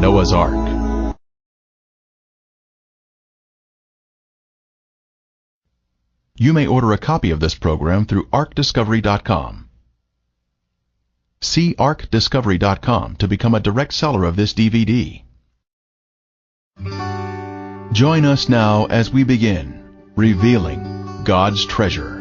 Noah's Ark. You may order a copy of this program through arkdiscovery.com. See arkdiscovery.com to become a direct seller of this DVD. Join us now as we begin revealing God's treasure.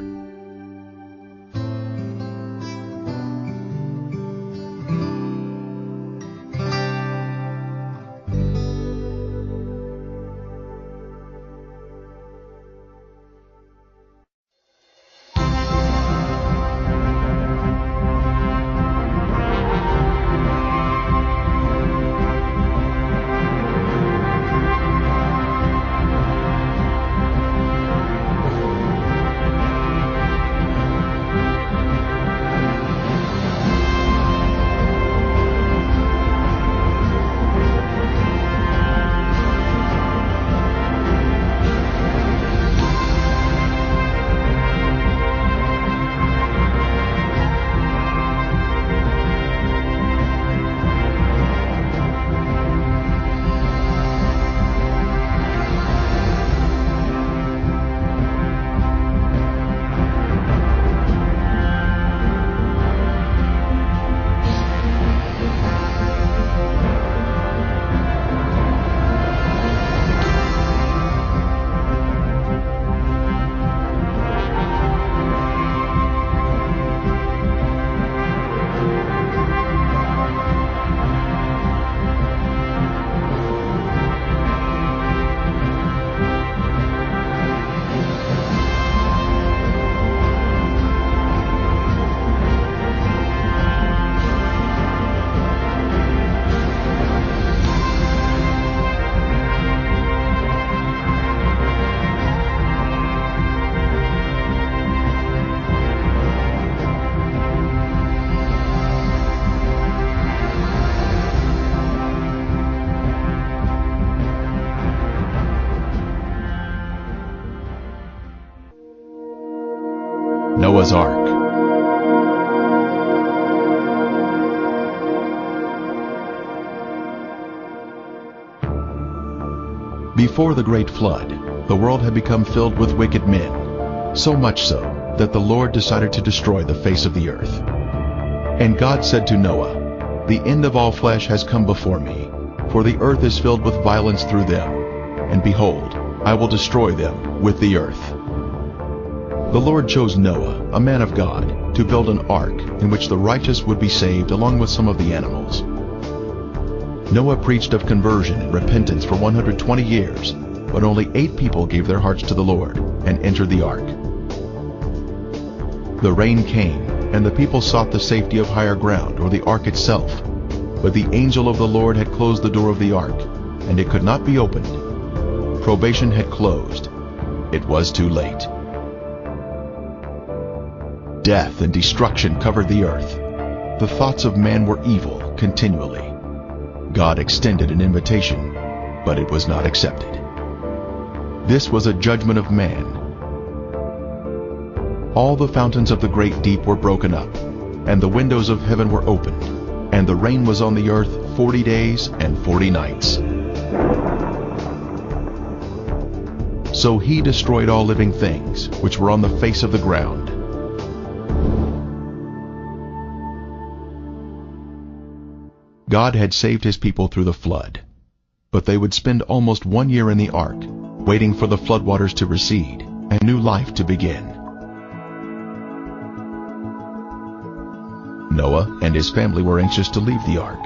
Noah's Ark. Before the great flood, the world had become filled with wicked men, so much so that the Lord decided to destroy the face of the earth. And God said to Noah, "The end of all flesh has come before me, for the earth is filled with violence through them, and behold, I will destroy them with the earth." The Lord chose Noah, a man of God, to build an ark in which the righteous would be saved along with some of the animals. Noah preached of conversion and repentance for 120 years, but only 8 people gave their hearts to the Lord and entered the ark. The rain came, and the people sought the safety of higher ground or the ark itself, but the angel of the Lord had closed the door of the ark, and it could not be opened. Probation had closed. It was too late. Death and destruction covered the earth. The thoughts of man were evil continually. God extended an invitation, but it was not accepted. This was a judgment of man. All the fountains of the great deep were broken up, and the windows of heaven were opened, and the rain was on the earth 40 days and 40 nights. So he destroyed all living things which were on the face of the ground. God had saved his people through the flood, but they would spend almost 1 year in the ark, waiting for the floodwaters to recede and new life to begin. Noah and his family were anxious to leave the ark.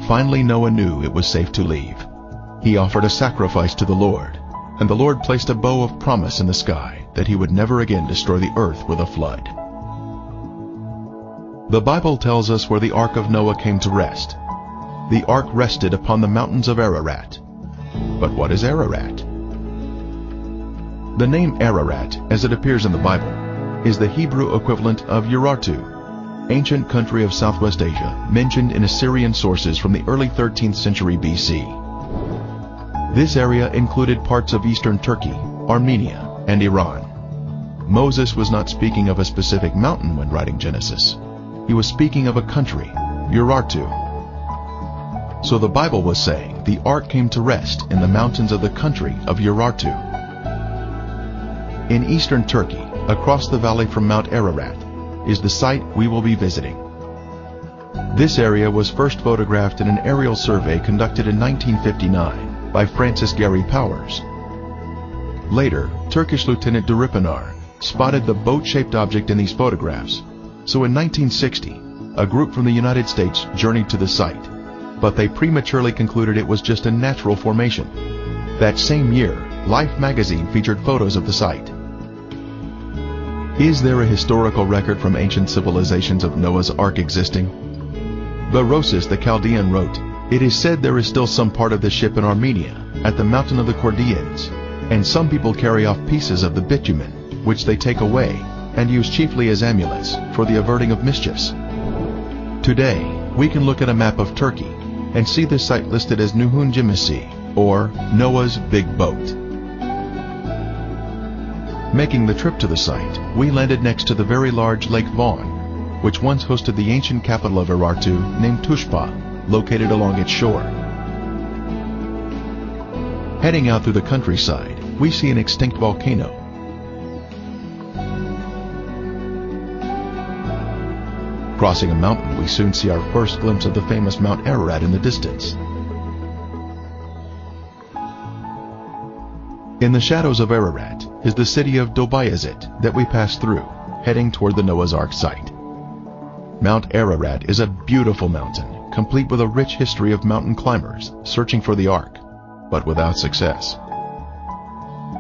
Finally, Noah knew it was safe to leave. He offered a sacrifice to the Lord, and the Lord placed a bow of promise in the sky that he would never again destroy the earth with a flood. The Bible tells us where the ark of Noah came to rest. The ark rested upon the mountains of Ararat. But what is Ararat? The name Ararat, as it appears in the Bible, is the Hebrew equivalent of Urartu, ancient country of Southwest Asia, mentioned in Assyrian sources from the early 13th century BC. This area included parts of eastern Turkey, Armenia, and Iran. Moses was not speaking of a specific mountain when writing Genesis. He was speaking of a country, Urartu. So the Bible was saying the ark came to rest in the mountains of the country of Urartu. In eastern Turkey, across the valley from Mount Ararat, is the site we will be visiting. This area was first photographed in an aerial survey conducted in 1959 by Francis Gary Powers. Later, Turkish Lieutenant Duripanar spotted the boat-shaped object in these photographs. So in 1960, a group from the United States journeyed to the site, but they prematurely concluded it was just a natural formation. That same year, Life magazine featured photos of the site. Is there a historical record from ancient civilizations of Noah's Ark existing? Berosus the Chaldean wrote, "It is said there is still some part of the ship in Armenia, at the mountain of the Chaldeans, and some people carry off pieces of the bitumen, which they take away, and use chiefly as amulets, for the averting of mischiefs." Today, we can look at a map of Turkey, and see this site listed as Nuhun Gemisi, or Noah's Big Boat. Making the trip to the site, we landed next to the very large Lake Von, which once hosted the ancient capital of Urartu named Tushpa, located along its shore. Heading out through the countryside, we see an extinct volcano. Crossing a mountain, we soon see our first glimpse of the famous Mount Ararat in the distance. In the shadows of Ararat is the city of Dobayazit that we pass through, heading toward the Noah's Ark site. Mount Ararat is a beautiful mountain, complete with a rich history of mountain climbers searching for the Ark, but without success.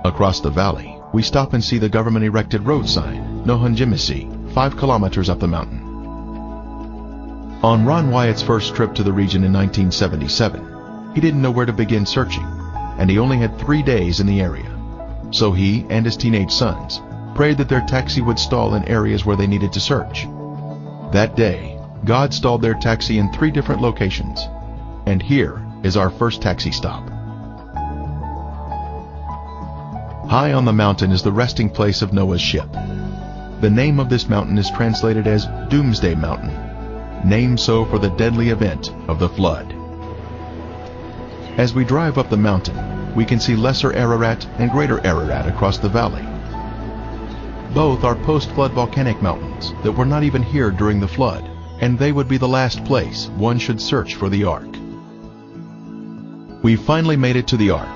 Across the valley, we stop and see the government-erected road sign, Nuhun Gemisi, 5 kilometers up the mountain. On Ron Wyatt's first trip to the region in 1977, he didn't know where to begin searching, and he only had 3 days in the area. So he and his teenage sons prayed that their taxi would stall in areas where they needed to search. That day, God stalled their taxi in 3 different locations, and here is our first taxi stop. High on the mountain is the resting place of Noah's ship. The name of this mountain is translated as Doomsday Mountain, named so for the deadly event of the flood. As we drive up the mountain, we can see Lesser Ararat and Greater Ararat across the valley. Both are post-flood volcanic mountains that were not even here during the flood, and they would be the last place one should search for the Ark. We finally made it to the Ark.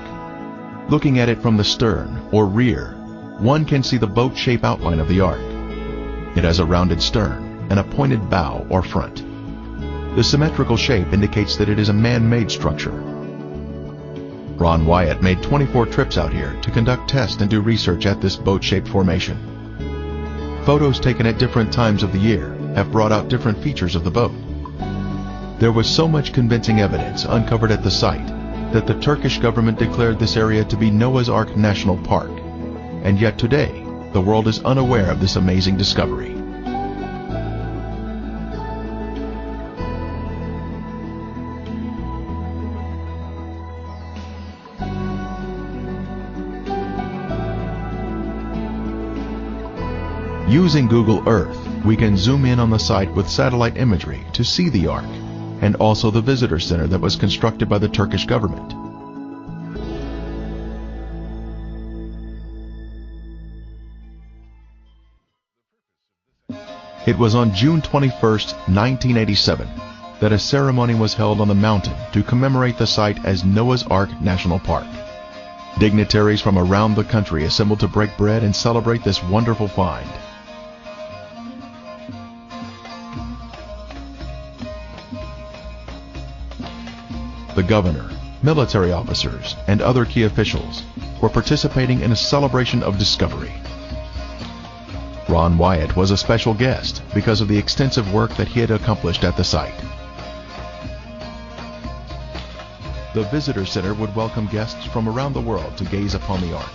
Looking at it from the stern, or rear, one can see the boat-shaped outline of the Ark. It has a rounded stern and a pointed bow or front. The symmetrical shape indicates that it is a man-made structure. Ron Wyatt made 24 trips out here to conduct tests and do research at this boat-shaped formation. Photos taken at different times of the year have brought out different features of the boat. There was so much convincing evidence uncovered at the site that the Turkish government declared this area to be Noah's Ark National Park, and yet today, the world is unaware of this amazing discovery. Using Google Earth, we can zoom in on the site with satellite imagery to see the Ark, and also the visitor center that was constructed by the Turkish government. It was on June 21st, 1987, that a ceremony was held on the mountain to commemorate the site as Noah's Ark National Park. Dignitaries from around the country assembled to break bread and celebrate this wonderful find. The governor, military officers, and other key officials were participating in a celebration of discovery. Ron Wyatt was a special guest because of the extensive work that he had accomplished at the site. The visitor center would welcome guests from around the world to gaze upon the Ark.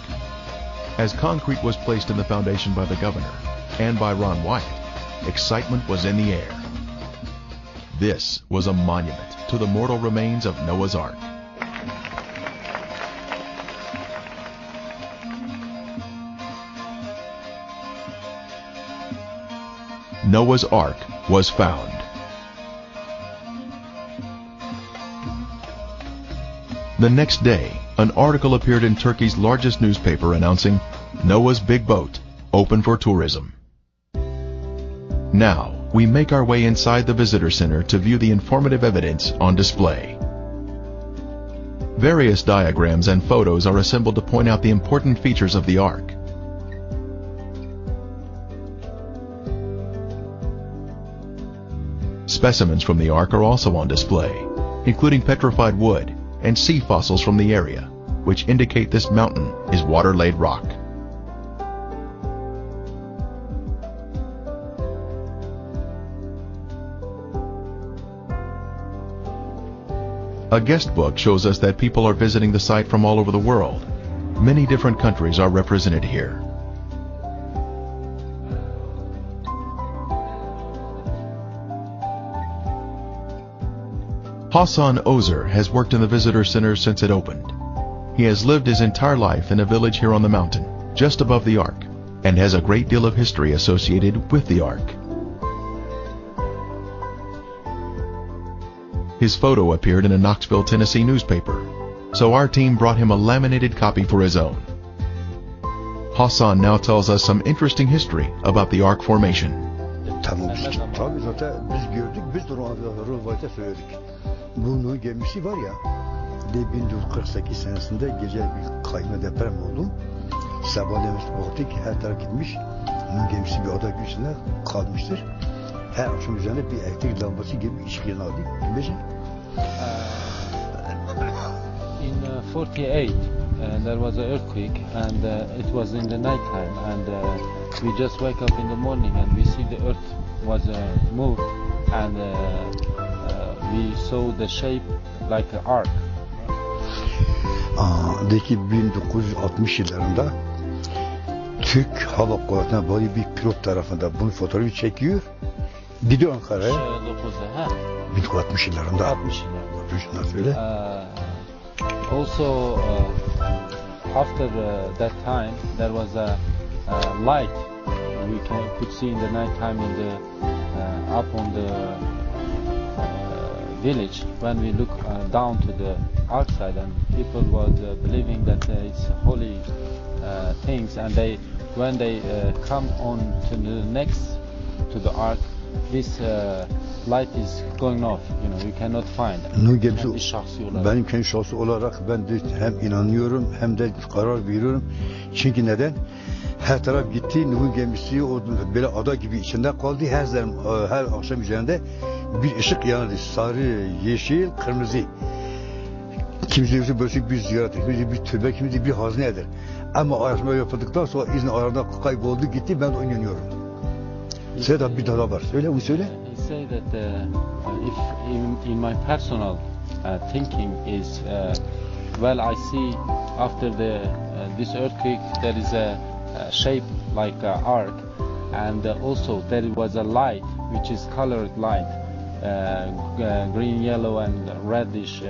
As concrete was placed in the foundation by the governor and by Ron Wyatt, excitement was in the air. This was a monument to the mortal remains of Noah's Ark. Noah's Ark was found. The next day, an article appeared in Turkey's largest newspaper announcing Noah's big boat, open for tourism. Now, we make our way inside the visitor center to view the informative evidence on display. Various diagrams and photos are assembled to point out the important features of the Ark. Specimens from the Ark are also on display, including petrified wood and sea fossils from the area, which indicate this mountain is water-laid rock. A guest book shows us that people are visiting the site from all over the world. Many different countries are represented here. Hasan Ozer has worked in the visitor center since it opened. He has lived his entire life in a village here on the mountain, just above the Ark, and has a great deal of history associated with the Ark. His photo appeared in a Knoxville, Tennessee newspaper, so our team brought him a laminated copy for his own. Hasan now tells us some interesting history about the Ark formation. Tabii zaten biz gördük, biz de rivayete söyledik. Bunun gemisi var ya, 1948 senesinde gece bir kayma deprem oldu. Sabahleyin baktık, her taraf gitmiş. Bunun gemisi bir ada gücüne kalmıştır. Her akşam üzerine bir elektrik lambası gibi ışık yanardı. Bilmece? In 48, there was an earthquake, and it was in the night time, and we just wake up in the morning and we see the earth was moved, and we saw the shape like an ark. De ki 1960 yıllarında Türk Hava Kuvvetleri'ne böyle bir pilot tarafından bunun fotoğrafı çekiyor. Gidiyor Ankara'ya. 1960 yıllarında. 60 yıllarında. Söyle. Also, after that time, there was a light we could see in the night time in the up on the village when we look down to the outside, and people was believing that it's holy things, and when they come on to the next to the ark, this light is going off. You know, you cannot find. Benim kendi şahsi olarak ben de hem inanıyorum hem de karar veriyorum. Çünkü neden? Her taraf gitti, Nuh'un gemisi o böyle ada gibi içinde kaldı. Her akşam üzerinde bir ışık yanardı. Sarı, yeşil, kırmızı. Kimisi böyle bir ziyaret, kimisi bir türbe, kimisi bir hazine eder. Ama araştırma yapıldıktan sonra izin arada kayboldu gitti, ben de inanıyorum. Söyle bir daha var. Söyle, onu söyle. He say that if in my personal thinking is well, I see after this earthquake there is a shape like an ark, and also there was a light which is colored light, green, yellow, and reddish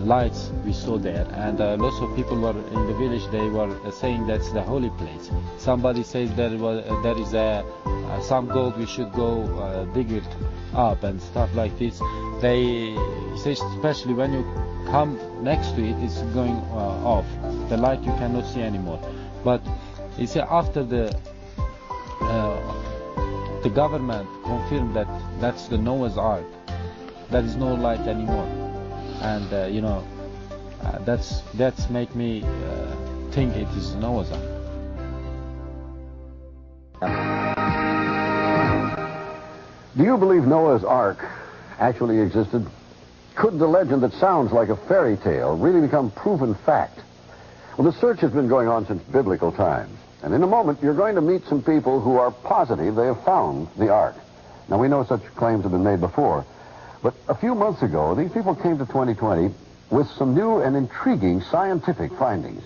lights we saw there, and lots of people were in the village. They were saying that's the holy place. Somebody says there is some gold, we should go dig it up and stuff like this. They say especially when you come next to it, it's going off. The light you cannot see anymore. But he said after the government confirmed that that's the Noah's Ark, there is no light anymore, and you know, that's make me think it is Noah's Ark. Do you believe Noah's Ark actually existed? Could the legend that sounds like a fairy tale really become proven fact? Well, the search has been going on since biblical times. And in a moment, you're going to meet some people who are positive they have found the Ark. Now, we know such claims have been made before. But a few months ago, these people came to 2020 with some new and intriguing scientific findings.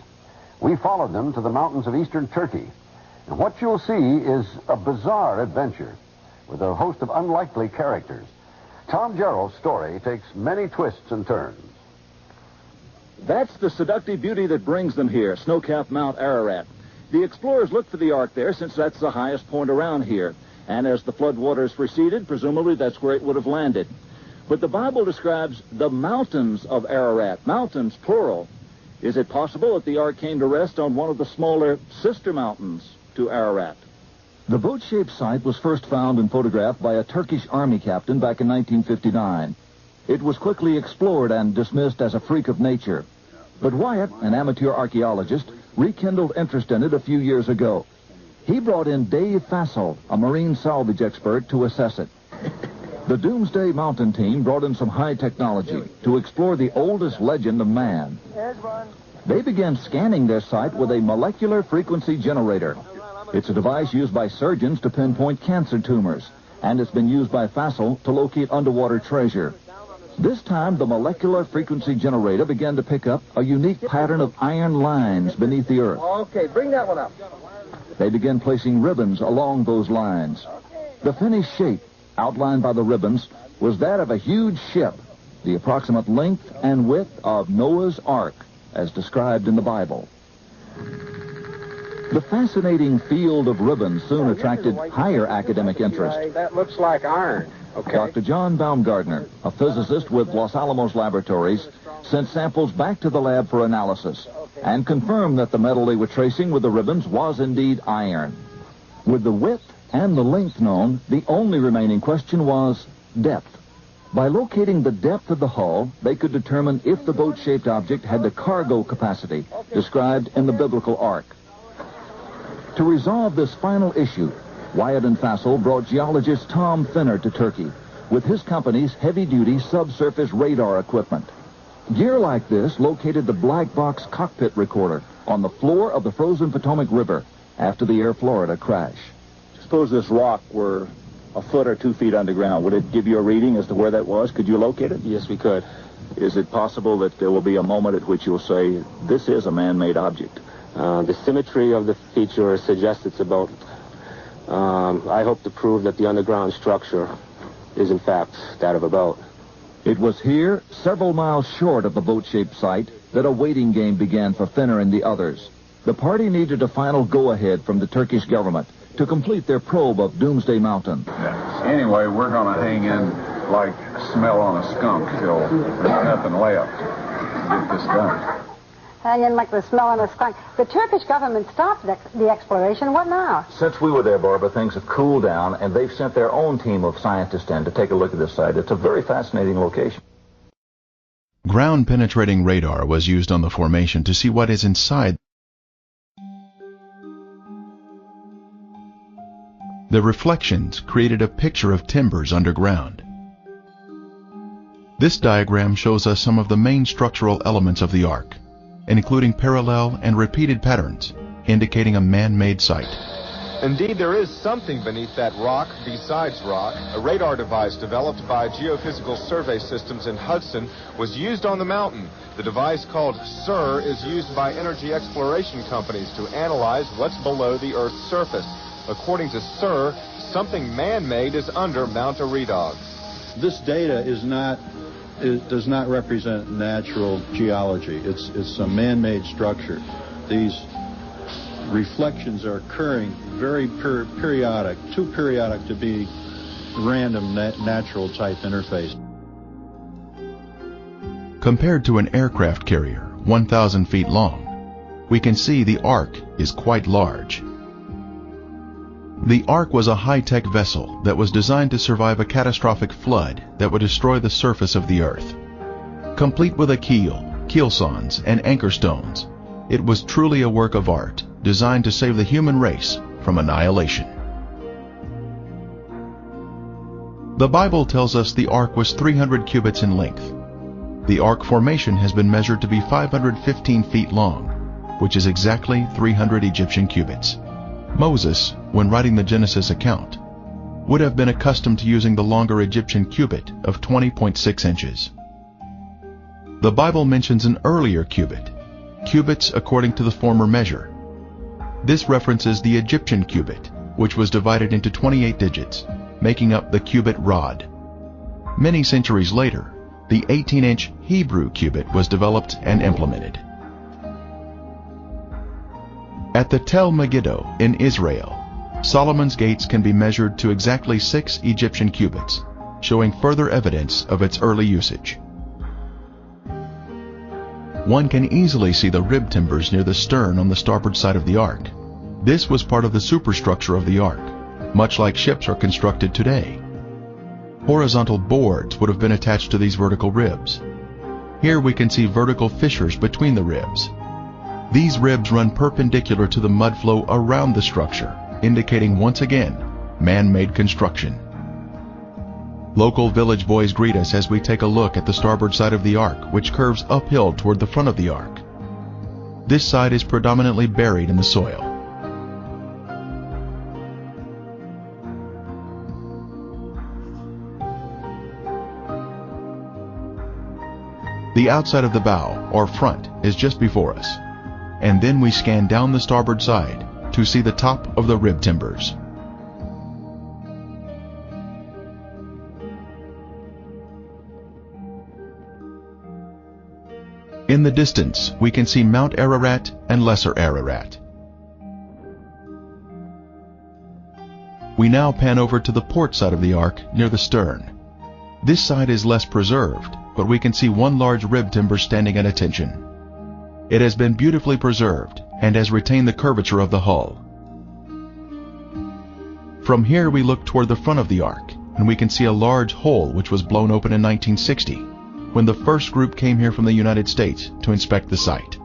We followed them to the mountains of eastern Turkey. And what you'll see is a bizarre adventure with a host of unlikely characters. Tom Gerald's story takes many twists and turns. That's the seductive beauty that brings them here, snow-capped Mount Ararat. The explorers looked for the Ark there since that's the highest point around here. And as the flood waters receded, presumably that's where it would have landed. But the Bible describes the mountains of Ararat, mountains plural. Is it possible that the ark came to rest on one of the smaller sister mountains to Ararat? The boat-shaped site was first found and photographed by a Turkish army captain back in 1959. It was quickly explored and dismissed as a freak of nature. But Wyatt, an amateur archaeologist, rekindled interest in it a few years ago. He brought in Dave Fassel, a marine salvage expert, to assess it. The Doomsday Mountain team brought in some high technology to explore the oldest legend of man. They began scanning their site with a molecular frequency generator. It's a device used by surgeons to pinpoint cancer tumors, and it's been used by Fassel to locate underwater treasure. This time, the molecular frequency generator began to pick up a unique pattern of iron lines beneath the earth. Okay, bring that one up. They began placing ribbons along those lines. The finished shape, outlined by the ribbons, was that of a huge ship, the approximate length and width of Noah's Ark, as described in the Bible. The fascinating field of ribbons soon attracted higher academic interest. That looks like iron. Okay. Dr. John Baumgartner, a physicist with Los Alamos Laboratories, sent samples back to the lab for analysis and confirmed that the metal they were tracing with the ribbons was indeed iron. With the width and the length known, the only remaining question was depth. By locating the depth of the hull, they could determine if the boat-shaped object had the cargo capacity described in the biblical ark. To resolve this final issue, Wyatt and Fassel brought geologist Tom Finner to Turkey with his company's heavy-duty subsurface radar equipment. Gear like this located the black box cockpit recorder on the floor of the frozen Potomac River after the Air Florida crash. Suppose this rock were a foot or 2 feet underground. Would it give you a reading as to where that was? Could you locate it? Yes, we could. Is it possible that there will be a moment at which you'll say, this is a man-made object? The symmetry of the feature suggests it's about. I hope to prove that the underground structure is in fact that of a boat. It was here, several miles short of the boat-shaped site, that a waiting game began for Finner and the others. The party needed a final go-ahead from the Turkish government to complete their probe of Doomsday Mountain. Anyway, we're going to hang in like smell on a skunk till there's nothing left to get this done. Hang in like the smell on a skunk. The Turkish government stopped the exploration. What now? Since we were there, Barbara, things have cooled down, and they've sent their own team of scientists in to take a look at this site. It's a very fascinating location. Ground-penetrating radar was used on the formation to see what is inside. The reflections created a picture of timbers underground. This diagram shows us some of the main structural elements of the Ark, including parallel and repeated patterns, indicating a man-made site. Indeed, there is something beneath that rock besides rock. A radar device developed by Geophysical Survey Systems in Hudson was used on the mountain. The device, called SIR, is used by energy exploration companies to analyze what's below the Earth's surface. According to SIR, something man-made is under Mount Eridog. This data does not represent natural geology. It's a man-made structure. These reflections are occurring very periodic, too periodic to be random natural type interface. Compared to an aircraft carrier 1,000 feet long, we can see the Ark is quite large. The Ark was a high-tech vessel that was designed to survive a catastrophic flood that would destroy the surface of the Earth. Complete with a keel, keelsawns, and anchor stones, it was truly a work of art designed to save the human race from annihilation. The Bible tells us the Ark was 300 cubits in length. The Ark formation has been measured to be 515 feet long, which is exactly 300 Egyptian cubits. Moses, when writing the Genesis account, would have been accustomed to using the longer Egyptian cubit of 20.6 inches. The Bible mentions an earlier cubit, cubits according to the former measure. This references the Egyptian cubit, which was divided into 28 digits, making up the cubit rod. Many centuries later, the 18-inch Hebrew cubit was developed and implemented. At the Tel Megiddo in Israel, Solomon's gates can be measured to exactly 6 Egyptian cubits, showing further evidence of its early usage. One can easily see the rib timbers near the stern on the starboard side of the Ark. This was part of the superstructure of the Ark, much like ships are constructed today. Horizontal boards would have been attached to these vertical ribs. Here we can see vertical fissures between the ribs. These ribs run perpendicular to the mud flow around the structure, indicating once again man-made construction. Local village boys greet us as we take a look at the starboard side of the Ark, which curves uphill toward the front of the Ark. This side is predominantly buried in the soil. The outside of the bow, or front, is just before us, and then we scan down the starboard side to see the top of the rib timbers. In the distance, we can see Mount Ararat and Lesser Ararat. We now pan over to the port side of the Ark near the stern. This side is less preserved, but we can see one large rib timber standing at attention. It has been beautifully preserved and has retained the curvature of the hull. From here we look toward the front of the Ark, and we can see a large hole which was blown open in 1960. When the first group came here from the United States to inspect the site.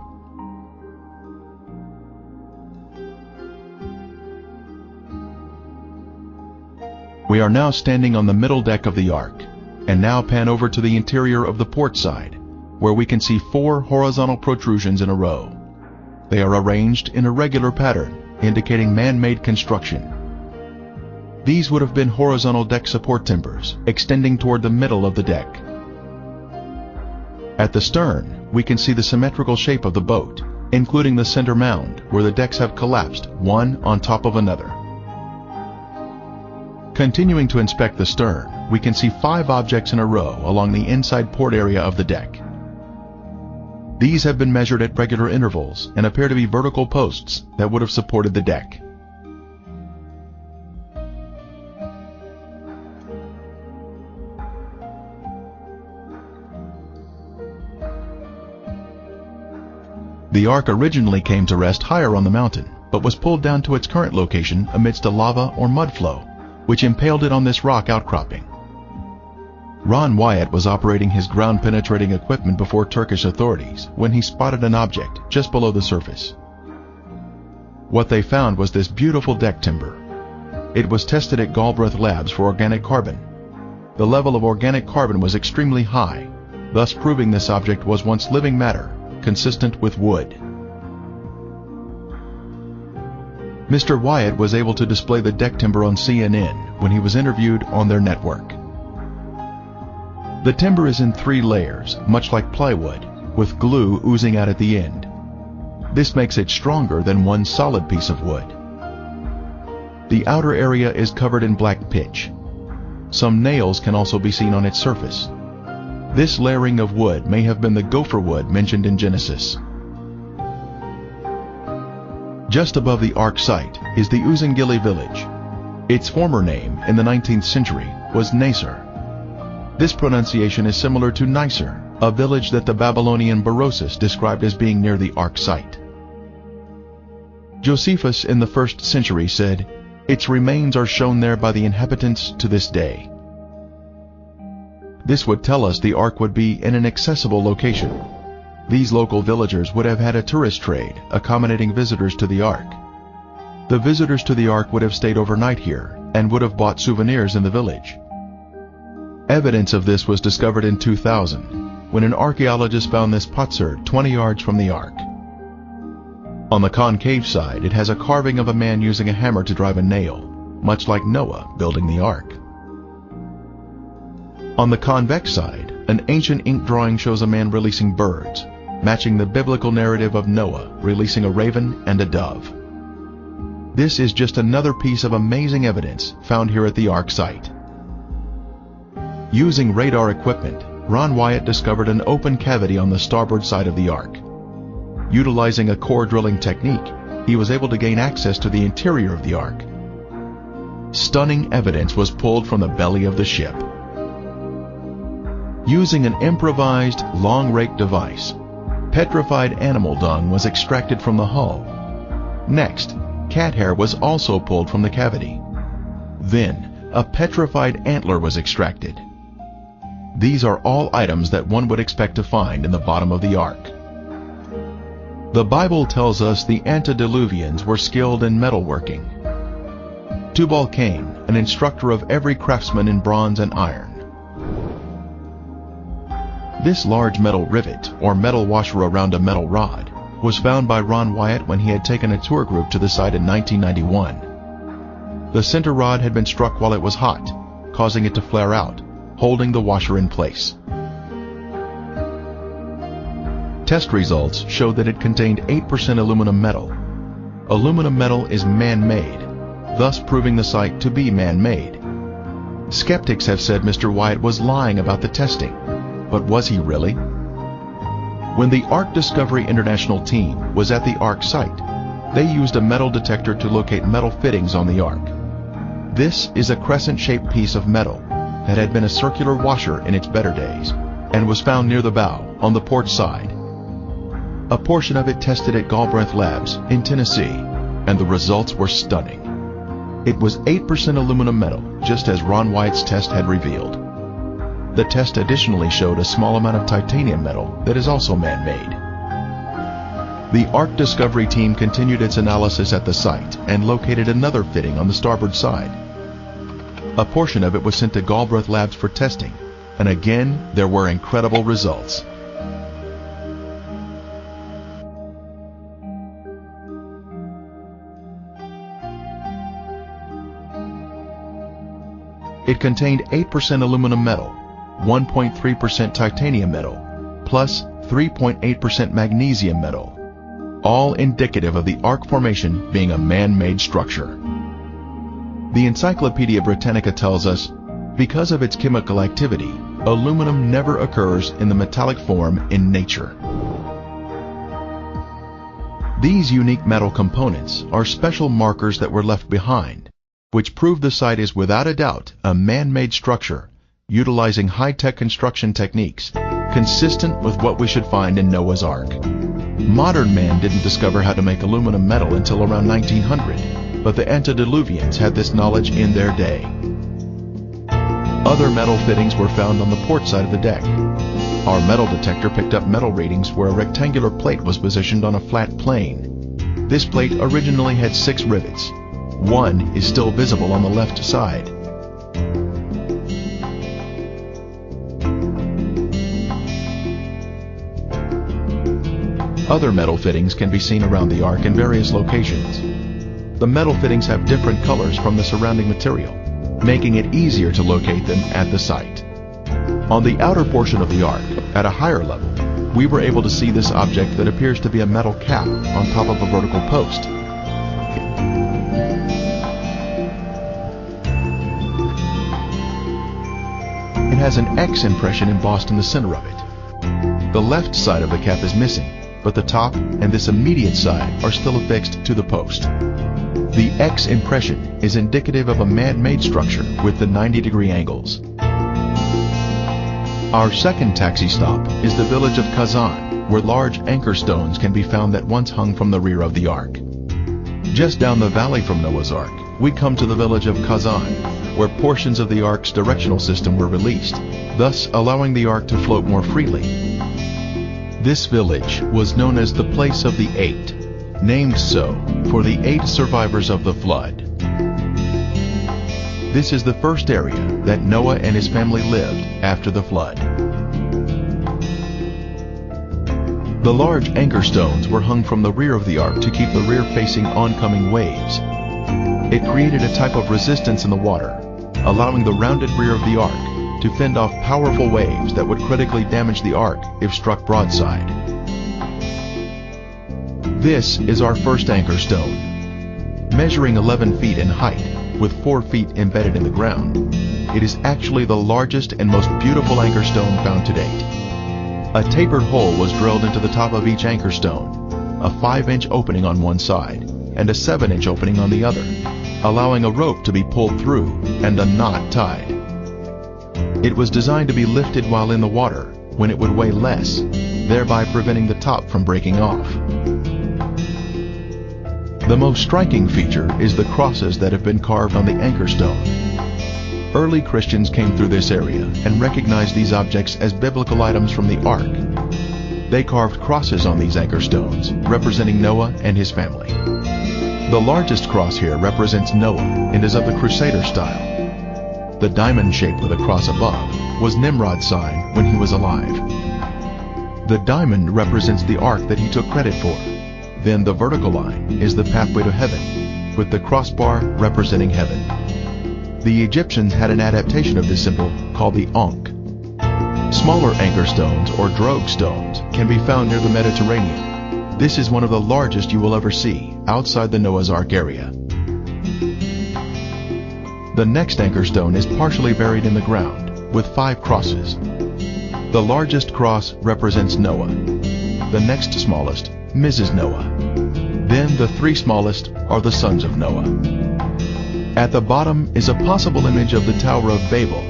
We are now standing on the middle deck of the Ark, and now pan over to the interior of the port side, where we can see 4 horizontal protrusions in a row. They are arranged in a regular pattern, indicating man-made construction. These would have been horizontal deck support timbers, extending toward the middle of the deck. At the stern, we can see the symmetrical shape of the boat, including the center mound, where the decks have collapsed, one on top of another. Continuing to inspect the stern, we can see 5 objects in a row along the inside port area of the deck. These have been measured at regular intervals and appear to be vertical posts that would have supported the deck. The Ark originally came to rest higher on the mountain, but was pulled down to its current location amidst a lava or mud flow, which impaled it on this rock outcropping. Ron Wyatt was operating his ground-penetrating equipment before Turkish authorities when he spotted an object just below the surface. What they found was this beautiful deck timber. It was tested at Galbraith Labs for organic carbon. The level of organic carbon was extremely high, thus proving this object was once living matter, consistent with wood. Mr. Wyatt was able to display the deck timber on CNN when he was interviewed on their network. The timber is in 3 layers, much like plywood, with glue oozing out at the end. This makes it stronger than one solid piece of wood. The outer area is covered in black pitch. Some nails can also be seen on its surface. This layering of wood may have been the gopher wood mentioned in Genesis. Just above the Ark site is the Uzungili village. Its former name in the 19th century was Nasr. This pronunciation is similar to Nicer, a village that the Babylonian Berosus described as being near the Ark site. Josephus in the 1st century said, "Its remains are shown there by the inhabitants to this day." This would tell us the Ark would be in an accessible location. These local villagers would have had a tourist trade, accommodating visitors to the Ark. The visitors to the Ark would have stayed overnight here and would have bought souvenirs in the village. Evidence of this was discovered in 2000, when an archaeologist found this potsherd 20 yards from the Ark. On the concave side, it has a carving of a man using a hammer to drive a nail, much like Noah building the Ark. On the convex side, an ancient ink drawing shows a man releasing birds, matching the biblical narrative of Noah releasing a raven and a dove. This is just another piece of amazing evidence found here at the Ark site. Using radar equipment, Ron Wyatt discovered an open cavity on the starboard side of the Ark. Utilizing a core drilling technique, he was able to gain access to the interior of the Ark. Stunning evidence was pulled from the belly of the ship. Using an improvised long rake device, petrified animal dung was extracted from the hull. Next, cat hair was also pulled from the cavity. Then, a petrified antler was extracted. These are all items that one would expect to find in the bottom of the ark. The Bible tells us the antediluvians were skilled in metalworking. Tubal-Cain, an instructor of every craftsman in bronze and iron. This large metal rivet, or metal washer around a metal rod, was found by Ron Wyatt when he had taken a tour group to the site in 1991. The center rod had been struck while it was hot, causing it to flare out, holding the washer in place. Test results showed that it contained 8% aluminum metal. Aluminum metal is man-made, thus proving the site to be man-made. Skeptics have said Mr. Wyatt was lying about the testing, but was he really? When the Ark Discovery International team was at the Ark site, they used a metal detector to locate metal fittings on the Ark. This is a crescent-shaped piece of metal that had been a circular washer in its better days and was found near the bow on the port side. A portion of it tested at Galbraith Labs in Tennessee, and the results were stunning. It was 8% aluminum metal, just as Ron Wyatt's test had revealed. The test additionally showed a small amount of titanium metal that is also man-made. The Ark Discovery team continued its analysis at the site and located another fitting on the starboard side. A portion of it was sent to Galbraith Labs for testing, and again there were incredible results. It contained 8% aluminum metal, 1.3% titanium metal, plus 3.8% magnesium metal, all indicative of the Ark formation being a man-made structure. The Encyclopedia Britannica tells us, because of its chemical activity, aluminum never occurs in the metallic form in nature. These unique metal components are special markers that were left behind, which prove the site is without a doubt a man-made structure, utilizing high-tech construction techniques, consistent with what we should find in Noah's Ark. Modern man didn't discover how to make aluminum metal until around 1900, but the antediluvians had this knowledge in their day. Other metal fittings were found on the port side of the deck. Our metal detector picked up metal readings where a rectangular plate was positioned on a flat plane. This plate originally had 6 rivets. One is still visible on the left side. Other metal fittings can be seen around the Ark in various locations. The metal fittings have different colors from the surrounding material, making it easier to locate them at the site. On the outer portion of the Ark, at a higher level, we were able to see this object that appears to be a metal cap on top of a vertical post. It has an X impression embossed in the center of it. The left side of the cap is missing, but the top and this immediate side are still affixed to the post. The X impression is indicative of a man-made structure with the 90-degree angles. Our second taxi stop is the village of Kazan, where large anchor stones can be found that once hung from the rear of the Ark. Just down the valley from Noah's Ark, we come to the village of Kazan, where portions of the Ark's directional system were released, thus allowing the Ark to float more freely. This village was known as the Place of the 8, named so for the 8 survivors of the flood. This is the first area that Noah and his family lived after the flood. The large anchor stones were hung from the rear of the Ark to keep the rear facing oncoming waves. It created a type of resistance in the water, allowing the rounded rear of the Ark to fend off powerful waves that would critically damage the Ark if struck broadside. This is our first anchor stone. Measuring 11 feet in height, with 4 feet embedded in the ground, it is actually the largest and most beautiful anchor stone found to date. A tapered hole was drilled into the top of each anchor stone, a 5-inch opening on one side and a 7-inch opening on the other, allowing a rope to be pulled through and a knot tied. It was designed to be lifted while in the water, when it would weigh less, thereby preventing the top from breaking off. The most striking feature is the crosses that have been carved on the anchor stone. Early Christians came through this area and recognized these objects as biblical items from the Ark. They carved crosses on these anchor stones, representing Noah and his family. The largest cross here represents Noah and is of the Crusader style. The diamond shape with a cross above was Nimrod's sign when he was alive. The diamond represents the ark that he took credit for. Then the vertical line is the pathway to heaven, with the crossbar representing heaven. The Egyptians had an adaptation of this symbol called the Ankh. Smaller anchor stones or drogue stones can be found near the Mediterranean. This is one of the largest you will ever see outside the Noah's Ark area. The next anchor stone is partially buried in the ground with 5 crosses. The largest cross represents Noah. The next smallest, Mrs. Noah. Then the 3 smallest are the sons of Noah. At the bottom is a possible image of the Tower of Babel,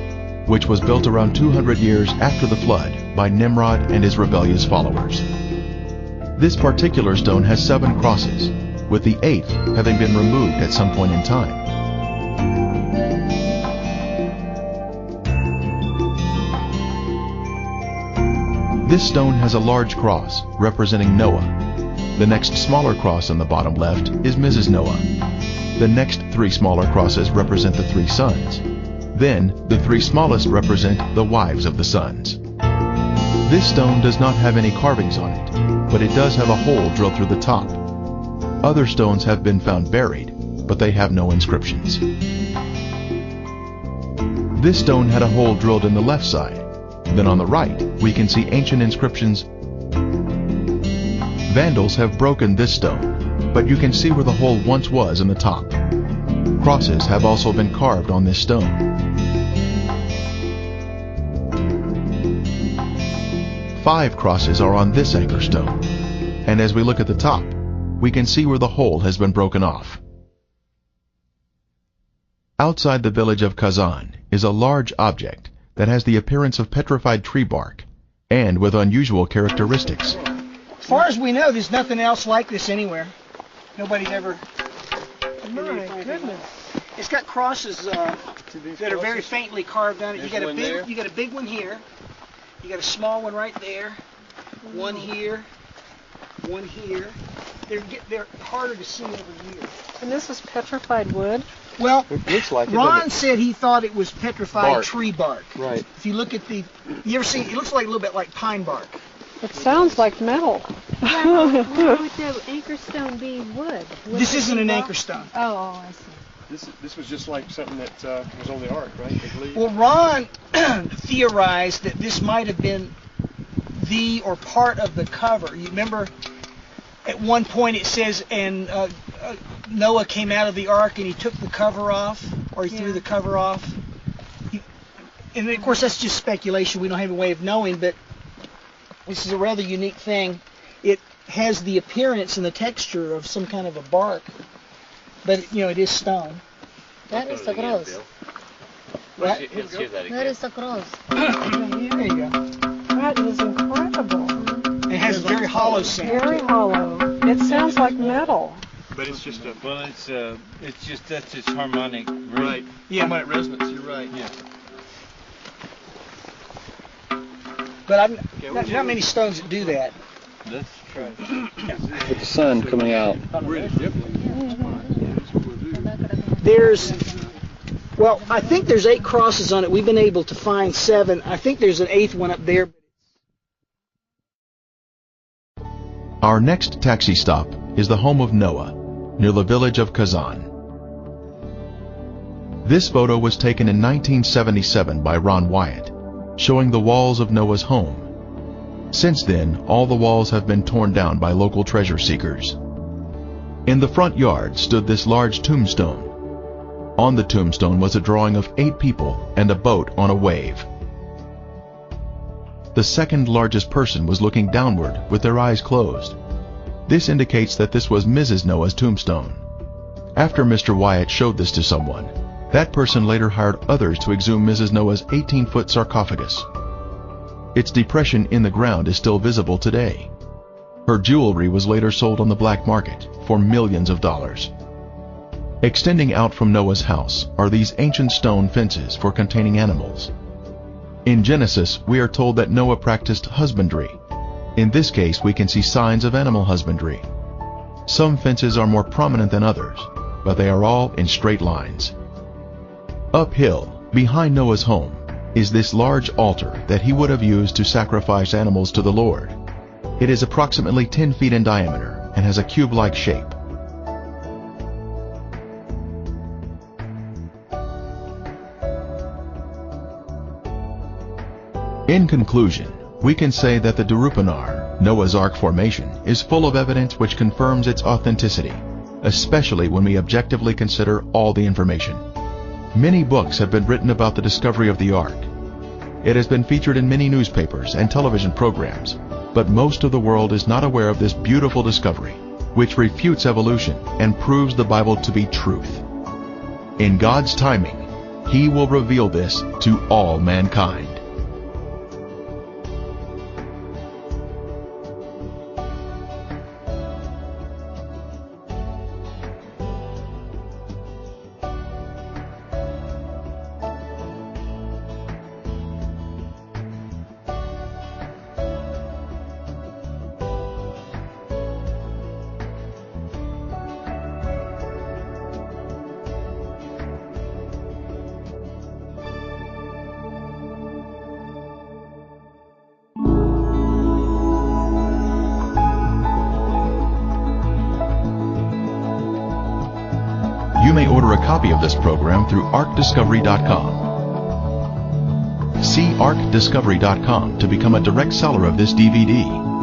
which was built around 200 years after the flood by Nimrod and his rebellious followers. This particular stone has 7 crosses, with the 8th having been removed at some point in time. This stone has a large cross representing Noah. The next smaller cross on the bottom left is Mrs. Noah. The next 3 smaller crosses represent the 3 sons. Then, the 3 smallest represent the wives of the sons. This stone does not have any carvings on it, but it does have a hole drilled through the top. Other stones have been found buried, but they have no inscriptions. This stone had a hole drilled in the left side. Then on the right, we can see ancient inscriptions. Vandals have broken this stone, but you can see where the hole once was in the top. Crosses have also been carved on this stone. Five crosses are on this anchor stone, and as we look at the top, we can see where the hole has been broken off. Outside the village of Kazan is a large object that has the appearance of petrified tree bark, and with unusual characteristics. As far as we know, there's nothing else like this anywhere. Nobody's ever... My goodness. It's got crosses that are very faintly carved on it. You got a big one here. You got a small one right there. One here. One here. They're harder to see over here. And this is petrified wood? Well, it looks like Ron said he thought it was petrified tree bark. Right. If you look at the... You ever see... It looks like a little bit like pine bark. It sounds like metal. Yeah, why would the anchor stone be wood? This isn't an anchor stone. Oh, I see. This was just like something that was on the Ark, right? They believe. Well, Ron theorized that this might have been the or part of the cover. You remember at one point it says, and Noah came out of the ark and he took the cover off, or he threw the cover off. And of course that's just speculation. We don't have a way of knowing, but this is a rather unique thing. It has the appearance and the texture of some kind of a bark, but it is stone. That is the cross. What? That is the cross. There you go. That is incredible. It has a very hollow sound. Very hollow. It sounds like metal. But it's just a... Well, it's just that's its harmonic rate. Right. Yeah. Harmonic resonance, you're right. Yeah. But not many stones that do that. That's true. With the sun coming out. Well, I think there's 8 crosses on it. We've been able to find 7. I think there's an 8th one up there. Our next taxi stop is the home of Noah, near the village of Kazan. This photo was taken in 1977 by Ron Wyatt, showing the walls of Noah's home. Since then, all the walls have been torn down by local treasure seekers. In the front yard stood this large tombstone. On the tombstone was a drawing of 8 people and a boat on a wave. The second largest person was looking downward with their eyes closed. This indicates that this was Mrs. Noah's tombstone. After Mr. Wyatt showed this to someone, That person later hired others to exhume Mrs. Noah's 18-foot sarcophagus. Its depression in the ground is still visible today. Her jewelry was later sold on the black market for millions of dollars. Extending out from Noah's house are these ancient stone fences for containing animals. In Genesis, we are told that Noah practiced husbandry. In this case, we can see signs of animal husbandry. Some fences are more prominent than others, but they are all in straight lines. Uphill, behind Noah's home, is this large altar that he would have used to sacrifice animals to the Lord. It is approximately 10 feet in diameter and has a cube-like shape. In conclusion, we can say that the Darupanar, Noah's Ark formation, is full of evidence which confirms its authenticity, especially when we objectively consider all the information. Many books have been written about the discovery of the Ark. It has been featured in many newspapers and television programs, but most of the world is not aware of this beautiful discovery, which refutes evolution and proves the Bible to be truth. In God's timing, He will reveal this to all mankind. You may order a copy of this program through arkdiscovery.com. See arkdiscovery.com to become a direct seller of this DVD.